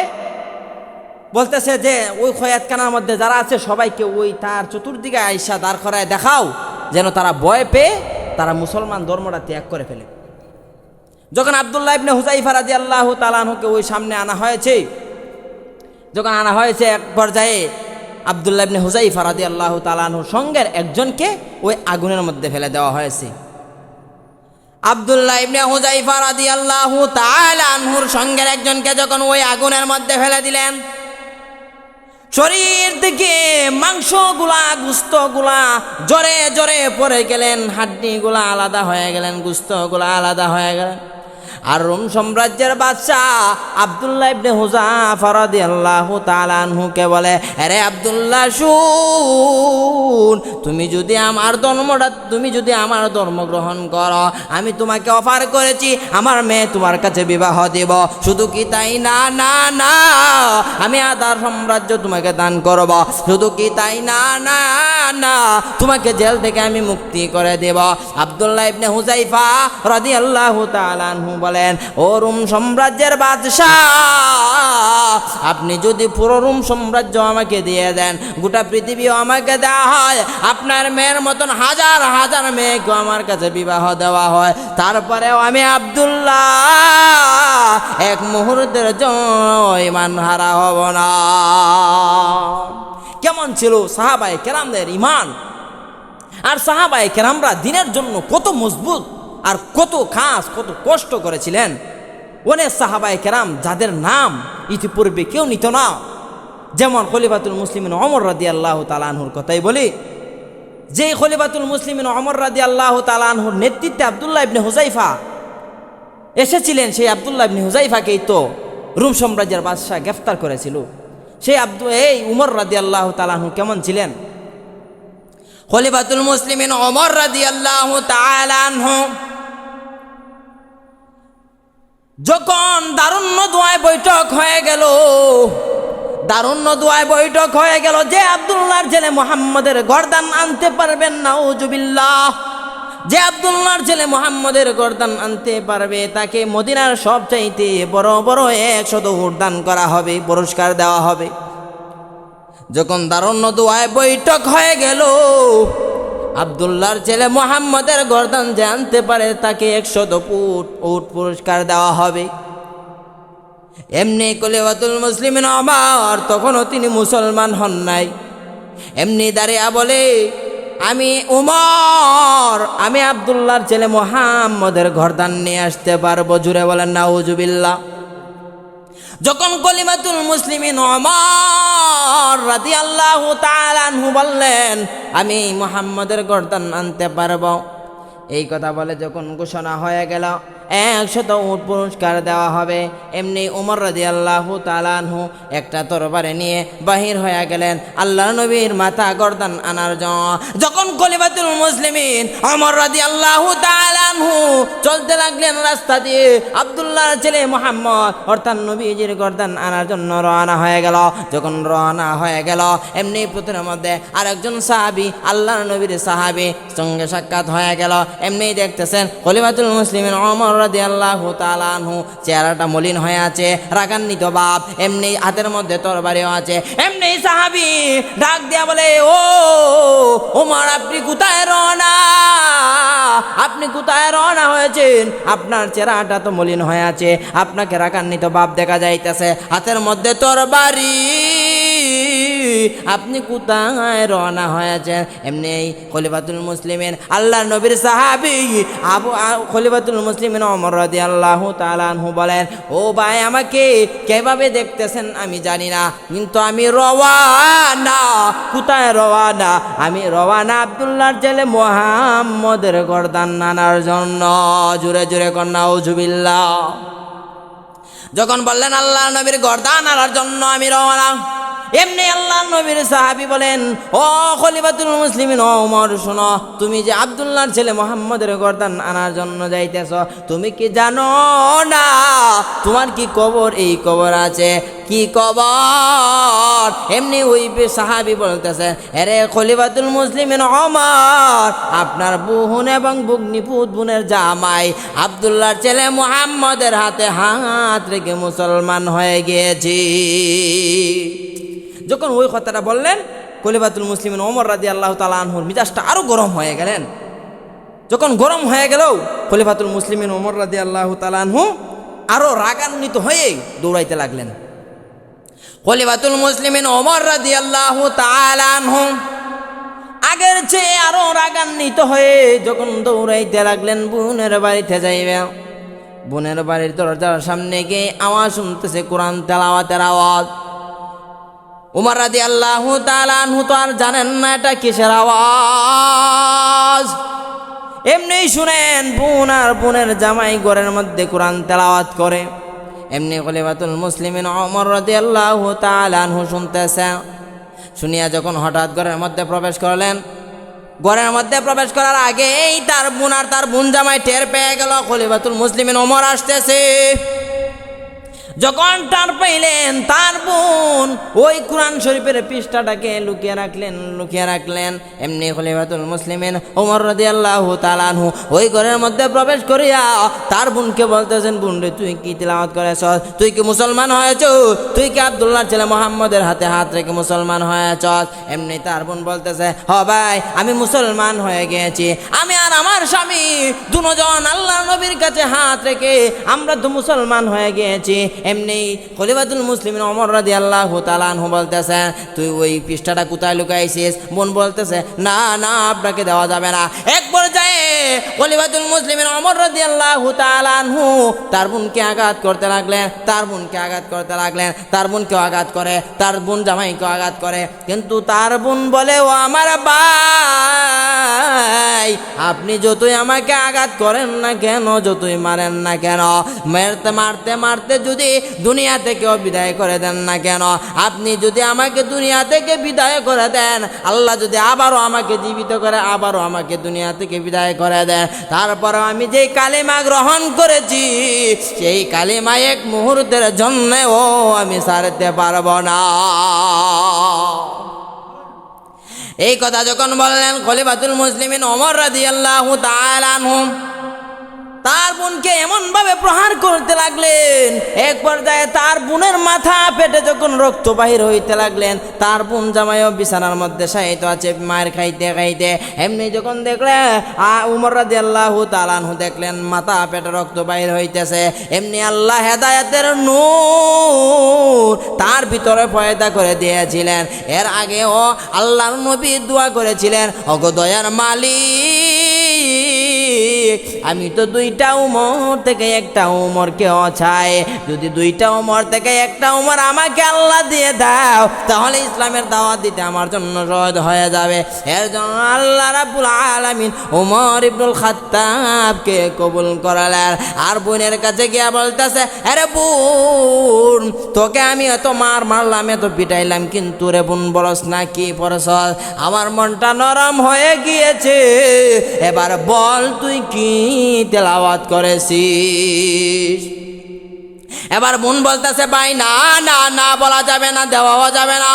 বলতেছে যে ওই খয়াতখানার মধ্যে যারা আছে সবাইকে ওই তার চতুর্দিকে আইসা দাঁড় করায় দেখাও, যেন তারা ভয় পেয়ে তারা মুসলমান ধর্মটা ত্যাগ করে ফেলে। যখন আব্দুল্লাহ ইবনে হুযাইফা রাদিয়াল্লাহু তাআলা আনহুকে ওই সামনে আনা হয়েছে, যখন আনা হয়েছে এক পর্যায়ে আব্দুল্লাহ ইবনে হুযাইফা রাদিয়াল্লাহু তাআলা আনহুর সঙ্গের একজনকে ওই আগুনের মধ্যে ফেলে দেওয়া হয়েছে। আব্দুল্লাহ ইবনে হুযাইফা রাদিয়াল্লাহু তাআলা আনহুর সঙ্গের একজনকে যখন ওই আগুনের মধ্যে ফেলে দিলেন, শরীর থেকে মাংসগুলা গোশতগুলা জোরে জোরে পড়ে গেলেন, হাড্ডিগুলা আলাদা হয়ে গেলেন, গোশতগুলা আলাদা হয়ে গেলেন। আর রোম সাম্রাজ্যের বাদশাহ আব্দুল্লাহ ইবনে হুযাইফা রাদিয়াল্লাহু তাআলা আনহুকে বলে, আরে আব্দুল্লাহ শুন, তুমি যদি আমার ধর্ম গ্রহণ করো, আমি তোমাকে অফার করেছি আমার মেয়ে তোমার কাছে বিবাহ দেব। শুধু কি তাই না, না না, আমি আদার সাম্রাজ্য তোমাকে দান করব। শুধু কি তাই না, না না, তোমাকে জেল থেকে আমি মুক্তি করে দেব। আব্দুল্লাহ ইবনে হুযাইফা রাদিয়াল্লাহু তাআলা আনহু বলেন, ও রোম সাম্রাজ্যের বাদশাহ, আপনি যদি পুরো রোম সাম্রাজ্য আমাকে দিয়ে দেন, গোটা পৃথিবীও আমাকে দেওয়া হয়, আপনার মেয়ের মতন হাজার হাজার মেয়েকে আমার কাছে বিবাহ দেওয়া হয়, তারপরেও আমি আব্দুল্লাহ এক মুহূর্তের জন্য ঈমান হারা হব না। কেমন ছিল সাহাবায়ে কেরামদের ঈমান! আর সাহাবায়ে কেরামরা দিনের জন্য কত মজবুত আর কত খাস, কত কষ্ট করেছিলেন। অনেক সাহাবায়ে কেরাম যাদের নাম ইতিপূর্বে কেউ নিত না, যেমন খলিফাতুল মুসলিমিন ওমর রাদিয়াল্লাহু তাআলা আনহুর কথাই বলি, যেই খলিফাতুল মুসলিমিন ওমর রাদিয়াল্লাহু তাআলা আনহুর নেতৃত্বে আব্দুল্লাহ ইবনে হুযাইফা এসেছিলেন, সেই আব্দুল্লাহ ইবনে হুযাইফাকেই তো রোম সাম্রাজ্যের বাদশাহ গ্রেফতার করেছিল। সেই উমর রাদিয়াল্লাহু তাআলা আনহু কেমন ছিলেন? খলিফাতুল মুসলিমিন ওমর রাদিয়াল্লাহু তাআলা আনহু যখন দারুণ দোয়ায় বৈঠক হয়ে গেল, যে আব্দুল্লাহর ছেলে মুহাম্মদের গর্দান আনতে পারবেন, নাউজুবিল্লাহ, যে আব্দুল্লাহর ছেলে মুহাম্মদের গর্দান আনতে পারবে তাকে মদিনার সবচাইতে বড় বড় 100 উট দান করা হবে, পুরস্কার দেওয়া হবে। যখন দারুণ দোয়ায় বৈঠক হয়ে গেল, আব্দুল্লাহর ছেলে মুহাম্মদের গর্দান যে আনতে পারে তাকে 100 উট পুরস্কার দেওয়া হবে। এমনি খলিফাতুল মুসলিমিন ওমর, তখনও তিনি মুসলমান হন নাই, এমনি দাঁড়িয়ে বলে, আমি উমর, আমি আব্দুল্লাহর ছেলে মুহাম্মদের গর্দান নিয়ে আসতে পারবো। জুড়ে বলেন নাউজুবিল্লাহ। যখন খলিফাতুল মুসলিমিন ওমর রাদিয়াল্লাহু তাআলা আনহু বললেন, আমি মুহাম্মদের গর্দান আনতে পারবো, এই কথা বলে যখন ঘোষণা হয়ে গেল 100 উট পুরস্কার দেওয়া হবে, এমনি উমর রাদিয়াল্লাহু তাআলা আনহু একটা তরবারি নিয়ে বাহির হয়ে গেলেন আল্লাহর নবীর মাথা গর্দান আনার জন্য। যখন খলিফাতুল মুসলিমিন উমর রাদিয়াল্লাহু তাআলা আনহু চলতে লাগলেন রাস্তা দিয়ে, আব্দুল্লাহর ছেলে মুহাম্মদ অর্থাৎ নবীজির গর্দান আনার জন্য রওনা হয়ে গেল। যখন রওনা হয়ে গেল, এমনি পথের মধ্যে আরেকজন সাহাবী, আল্লাহর নবীর সাহাবী সঙ্গে সাক্ষাৎ হয়ে গেল। এমনি দেখতেছেন খলিফাতুল মুসলিমিন উমর রাদিয়াল্লাহু তাআলা আনহু চেহারাটা মলিন হয়ে আছে, রাগান্বিত ভাব, এমনি হাতের মধ্যে তরবারিও আছে। এমনি সাহাবী ডাক দিয়া বলে, ও ওমর, আপনি কোথায় রওনা হয়েছেন? আপনার চেহারাটা তো মলিন হয়ে আছে, আপনাকে রাগান্বিত ভাব দেখা যাইতেছে, হাতের মধ্যে তরবারি। আপনি কোথায় রওনা হয়েছেন? এমনি খলিফাতুল মুসলিমিন আল্লাহ নবীর সাহাবী খলিফাতুল মুসলিমিন ওমর রাদিয়াল্লাহু তাআলা আনহু বলেন, ও ভাই, আমাকে কিভাবে দেখতেছেন আমি জানি না, কিন্তু আমি রওয়ানা। কোথায় রওয়ানা? আমি রওয়ানা আব্দুল্লাহর ছেলে মুহাম্মদের গর্দান আনার জন্য। জোরে জোরে কন্যা নাউজুবিল্লাহ। যখন বললেন আল্লাহ নবীর গর্দান আনার জন্য আমি রওনা, এমনি আল্লাহ নবীর সাহাবী বলেন, ও খলিফাতুল মুসলিমিন ওমর, শোনো, তুমি যে আব্দুল্লাহর ছেলে মুহাম্মদের গর্দান আনার জন্য যাইতেছ, তুমি কি জানো না তোমার কি কবর এই কবর আছে? কি কবর? এমনি ওই সাহাবী বলতেছে, আরে খলিফাতুল মুসলিমিন ওমর, আপনার বোন এবং ভগ্নিপুত বোনের জামাই আব্দুল্লাহর ছেলে মুহাম্মদের হাতে হাত রেখে মুসলমান হয়ে গিয়েছি। যখন ওই কথাটা বললেন, খলিফাতুল মুসলিমিন ওমর রাদিয়াল্লাহু তাআলা আনহুর মিজাজটা আরো গরম হয়ে গেলেন। যখন গরম হয়ে গেল, খলিফাতুল মুসলিমিন ওমর রাদিয়াল্লাহু তাআলা আনহু আরো রাগান্বিত হয়ে দৌড়াইতে লাগলেন। খলিফাতুল মুসলিমিন ওমর রাদিয়াল্লাহু তাআলা আনহু আগের চেয়ে আরো রাগান্বিত হয়ে যখন দৌড়াইতে লাগলেন বোনের বাড়িতে যাইবে, বোনের বাড়ির দরজার সামনে গিয়ে আওয়াজ শুনতেছে কোরআন তেলাওয়াতের আওয়াজ। উমর রাদিয়াল্লাহু তাআলা আনহু তো আর জানেন না এটা কিসের আওয়াজ। এমনি শুনেন বোন আর বোনের জামাই ঘরের মধ্যে কোরআন তেলাওয়াত করে। এমনি খলিফাতুল মুসলিমিন ওমর রাদিয়াল্লাহু তাআলা আনহু শুনতেছে। শুনিয়া যখন হঠাৎ ঘরের মধ্যে প্রবেশ করলেন, ঘরের মধ্যে প্রবেশ করার আগেই তার বোন আর তার বোন জামাই টের পেয়ে গেল খলিফাতুল মুসলিমিন ওমর আসতেছে। যখন টার পাইলেন তার বোন ওই কোরআন শরীফের পৃষ্ঠাটাকে লুকিয়ে রাখলেন। এমনি খলিফাতুল মুসলিমিন ওমর রাদিয়াল্লাহু তাআলা আনহু ওই ঘরের মধ্যে প্রবেশ করিয়া তার বোনকে বলতেছেন, বোন রে, তুই কি তিলাওয়াত করেছ? তুই কি মুসলমান হয়েছ? তুই কি আব্দুল্লাহর ছেলে মুহাম্মদের হাতে হাত রেখে মুসলমান হয়েছ? এমনি তার বোন বলতেছে, হ ভাই, আমি মুসলমান হয়ে গিয়েছি। আমি আর আমার স্বামী দুজন আল্লাহ নবীর কাছে হাত রেখে আমরা তো মুসলমান হয়ে গিয়েছি। এমনি খলিফাতুল মুসলিমিন ওমর রাদিয়াল্লাহু তাআলা আনহু বলতেছে, তুই ওই পৃষ্ঠাটা কোথায় লুকাইছিস? বোন বলতেছে, না না, আপনাকে দেওয়া যাবে না। এক পর্যায়ে খলিফাতুল মুসলিমিন ওমর রাদিয়াল্লাহু তাআলা আনহু তার বোনকে আঘাত করতে লাগলেন, তার বোনকেও আঘাত করে, তার বোন জামাইকেও আঘাত করে। কিন্তু তার বোন বলে, ও আমার ভাই, আপনি যতই আমাকে আঘাত করেন না কেন, যতই মারেন না কেন, মারতে মারতে যদি দুনিয়া থেকেও বিদায় করে দেন না কেন, আপনি যদি আমাকে দুনিয়া থেকে বিদায় করে দেন, আল্লাহ যদি আবারও আমাকে জীবিত করে, আবারও আমাকে দুনিয়া থেকে বিদায় করে দেন, তারপরে আমি যেই কালিমা গ্রহণ করেছি সেই কালিমা এক মুহূর্তের জন্যও আমি ছাড়তে পারবো না। এই কথা যখন বললেন খলিফাতুল মুসলিমিন ওমর রাদিয়াল্লাহু তাআলা আনহু তার বোনকে এমন ভাবে প্রহার করতে লাগলেন, এক পর্যায়ে তার বোনের মাথা পেটে যখন রক্ত বাহির হইতে লাগলেন, তার বোন জামাইও বিছানার মধ্যে শায়িত আছে মায়ের খাইতে। এমনি যখন দেখলেন উমর রাদিয়াল্লাহু তাআলা আনহু দেখলেন মাথা পেটে রক্ত বাহির হইতেছে, এমনি আল্লাহ হেদায়েতের নূর তার ভিতরে পয়দা করে দিয়েছিলেন। এর আগেও আল্লাহর নবী দোয়া করেছিলেন, ওগো দয়ার মালিক, আমি তো দুইটা উমর থেকে একটা উমরকে চাই, যদি দুইটা উমর থেকে একটা উমর আমাকে আল্লাহ দিয়ে দাও, তাহলে ইসলামের দাওয়াত দিতে আমার জন্য সহজ হয়ে যাবে। এর জন্য আল্লাহ রাব্বুল আলামিন উমর ইবনুল খাত্তাবকে কবুল করালেন। আর বোনের কাছে গিয়া বলতেছে, আরে বোন, তোকে আমি এত মারলাম, এত পিটাইলাম, কিন্তু রে বোন বলস না কি পরস, আমার মনটা নরম হয়ে গিয়েছে, এবার বল তুই কি তেলাওয়াত করেছিস? এবার বোন বলতেছে, ভাই না না না, বলা যাবে না, দেওয়া যাবে না।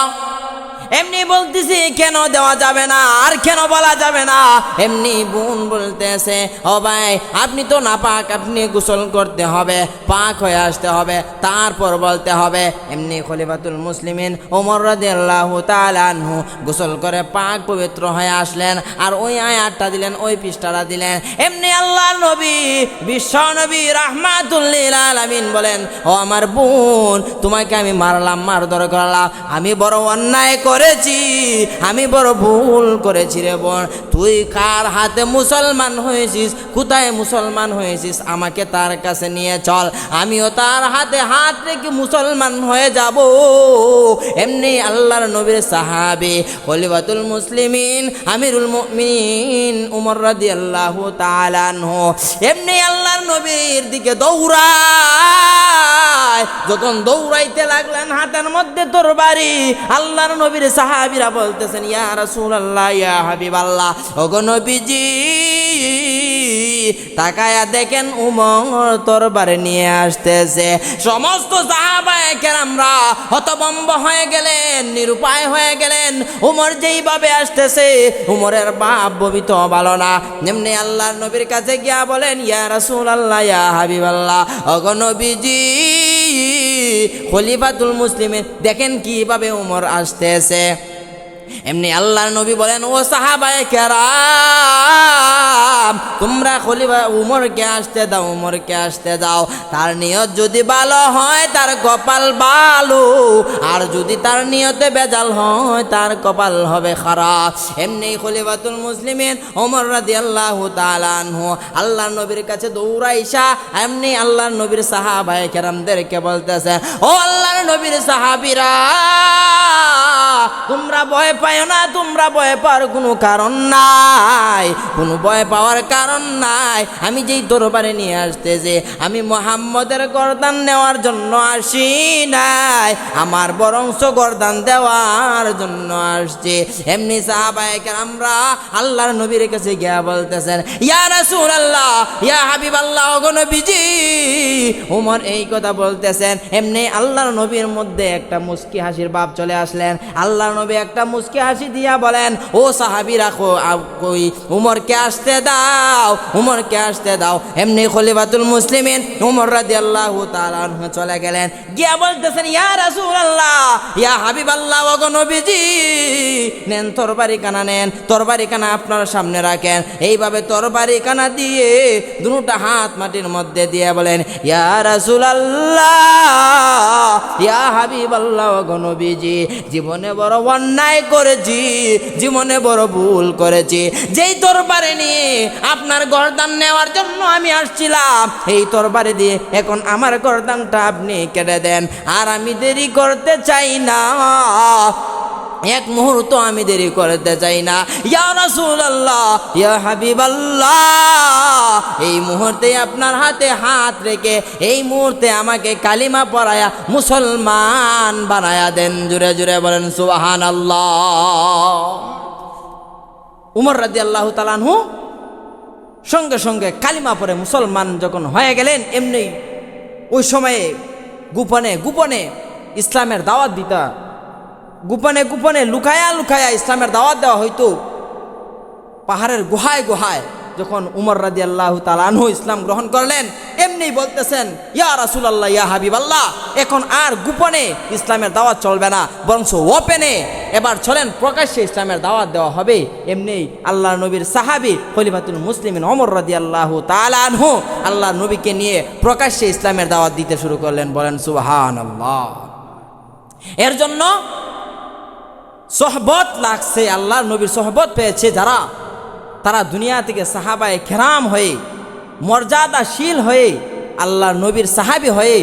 এমনি বলতেছি, কেন দেওয়া যাবে না আর কেন বলা যাবে না? এমনি বোন বলতেছে, ও ভাই, আপনি তো না পাক, আপনি গোসল করতে হবে, পাক হয়ে আসতে হবে, তারপর বলতে হবে। এমনি খলিফাতুল মুসলিমিন ওমর রাদিয়াল্লাহু তাআলা আনহু গোসল করে পাক পবিত্র হয়ে আসলেন, আর ওই আয়াতটা দিলেন, ওই পৃষ্ঠাটা দিলেন। এমনি আল্লাহর নবী, বিশ্ব নবী রাহমাতুল লিল আলামিন বলেন, ও আমার বোন, তোমাকে আমি মারলাম, মারধর করলাম, আমি বড় অন্যায় করে করেছি, আমি বড় ভুল করেছি রে বোন। তুই কার হাতে মুসলমান হয়েছিস, কোথায় মুসলমান হয়েছিস, আমাকে তার কাছে নিয়ে চল, আমিও তার হাতে হাত রেখে মুসলমান হয়ে যাব। এমনি আল্লাহর নবীর সাহাবী খলিফাতুল মুসলিমিন আমিরুল মুমিনিন উমর রাদিয়াল্লাহু তাআলা আনহু এমনি আল্লাহর নবীর দিকে দৌড়ায়। যখন দৌড়াইতে লাগলেন, হাতের মধ্যে তরবারি, আল্লাহর নবীর সাহাবীরা বলতেছেন, ইয়া রাসূলুল্লাহ, ইয়া হাবিবাল্লাহ, ওগো নবীজি, তাকায়া দেখেন উমর তরবারি নিয়ে আসতেছে। সমস্ত সাহাবায়ে কেরামরা হতভম্ব হয়ে গেলেন, নিরুপায় হয়ে গেলেন। উমর যেইভাবে আসতেছে, উমরের বাপ ববিত ভালো না। এমনি আল্লাহর নবীর কাছে গিয়া বলেন, ইয়া রাসূলুল্লাহ, ইয়া হাবিবাল্লাহ, ওগো নবীজি, খলিফাতুল মুসলিমিন দেখেন কিভাবে উমর আসতেছে। এমনি আল্লাহর নবী বলেন, ও সাহাবায়ে কেরাম, তোমরা খলিফা উমরকে আসতে দাও, উমরকে আসতে দাও। তার নিয়ত যদি ভালো হয় তার কপাল ভালো, আর যদি তার নিয়তে বেজাল হয় তার কপাল হবে খারাপ। এমনি খলিফাতুল মুসলিমিন ওমর রাদিয়াল্লাহু তাআলা আনহু আল্লাহর নবীর কাছে দৌড়াইসা এমনি আল্লাহর নবীর সাহাবায়ে কেরামদেরকে বলতেছে, ও আল্লাহর নবীর সাহাবীরা, তোমরা ভয় পাও না, তোমরা ভয় পাওয়ার কোনো কারণ নাই, কোনো ভয় পাওয়ার কারণ নাই। আমি যেই দরবারে নিয়ে আসতেছি, আমি মুহাম্মদের গর্দান নেওয়ার জন্য আসি নাই, আমার বরংস গর্দান দেওয়ার জন্য আসছি। এমনি সাহাবায়ে কেরামরা আল্লাহর নবীর কাছে গিয়া বলতেছেন, ইয়া রাসূলুল্লাহ, ইয়া হাবিবাল্লাহ, ওগো নবীজি। ওমর এই কথা বলতেছেন, এমনি আল্লাহর নবীর মধ্যে একটা মুস্কি হাসির ভাব চলে আসলেন। আল্লাহর নবী একটা মুস্কি হাসি দিয়া বলেন, ও সাহাবীরা, কই উমরকে আসতে দাও, উমরকে আসতে দাও। এমনি খলিফাতুল মুসলিমিন উমর রাদিয়াল্লাহু তাআলা আনহু চলে গেলেন, গিয়া বলতেছেন, ইয়া রাসূলুল্লাহ, ইয়া হাবিবাল্লাহ, ওগো নবীজি, নেন তরবারি কানা, নেন তরবারি কানা আপনার সামনে রাখেন। এইভাবে তরবারি কানা দিয়ে দুটো হাত মাটির মধ্যে দিয়ে বলেন, ইয়া রাসূলুল্লাহ, ইয়া হাবিবাল্লাহ, ওগো নবীজি, জীবনে বড় অন্যায় করেছি, জীবনে বড় ভুল করেছি। যেই তরবারি নিয়ে আপনার গর্দান নেওয়ার জন্য আমি আসছিলাম, এই তরবারি দিয়ে এখন আমার গর্দানটা আপনি কেটে দেন। আর আমি দেরি করতে চাই না, এক মুহূর্ত আমি দেরি করতে চাই না। ইয়া রাসূলুল্লাহ, ইয়া হাবিবাল্লাহ, এই মুহূর্তে আপনার হাতে হাত রেখে এই মুহূর্তে আমাকে কালিমা পড়ায়া মুসলমান বানায়া দেন। জুড়ে জুড়ে বলেন সুবহানাল্লাহ। উমর রাদিয়াল্লাহু তাআলা আনহু সঙ্গে সঙ্গে কালিমা পড়ে মুসলমান যখন হয়ে গেলেন, এমনি ওই সময়ে গোপনে গোপনে ইসলামের দাওয়াত দিতা, গোপনে গোপনে লুকায়া লুকায়া ইসলামের দাওয়াত দেওয়া হইতো। পাহাড়ের গুহায় গুহায় যখন উমর রাদিয়াল্লাহু তাআলা আনহু ইসলাম গ্রহণ করলেন, এমনি বলতেছেন, ইয়া রাসূলুল্লাহ, ইয়া হাবিবাল্লাহ, এখন আর গোপনে ইসলামের দাওয়াত চলবে না, বরং ওপেনে এবার চলেন প্রকাশ্যে ইসলামের দাওয়াত দেওয়া হবে। এমনি আল্লাহর নবীর সাহাবী খলিফাতুল মুসলিমিন ওমর রাদিয়াল্লাহু তাআলা আনহু আল্লাহর নবীকে নিয়ে প্রকাশ্যে ইসলামের দাওয়াত দিতে শুরু করলেন। বলেন সুবহানাল্লাহ। এর জন্য সোহবত লাগছে, আল্লাহর নবীর সোহবত পেয়েছে যারা, তারা দুনিয়া থেকে সাহাবায়ে কেরাম হয়ে, মর্যাদাশীল হয়ে, আল্লাহর নবীর সাহাবী হয়ে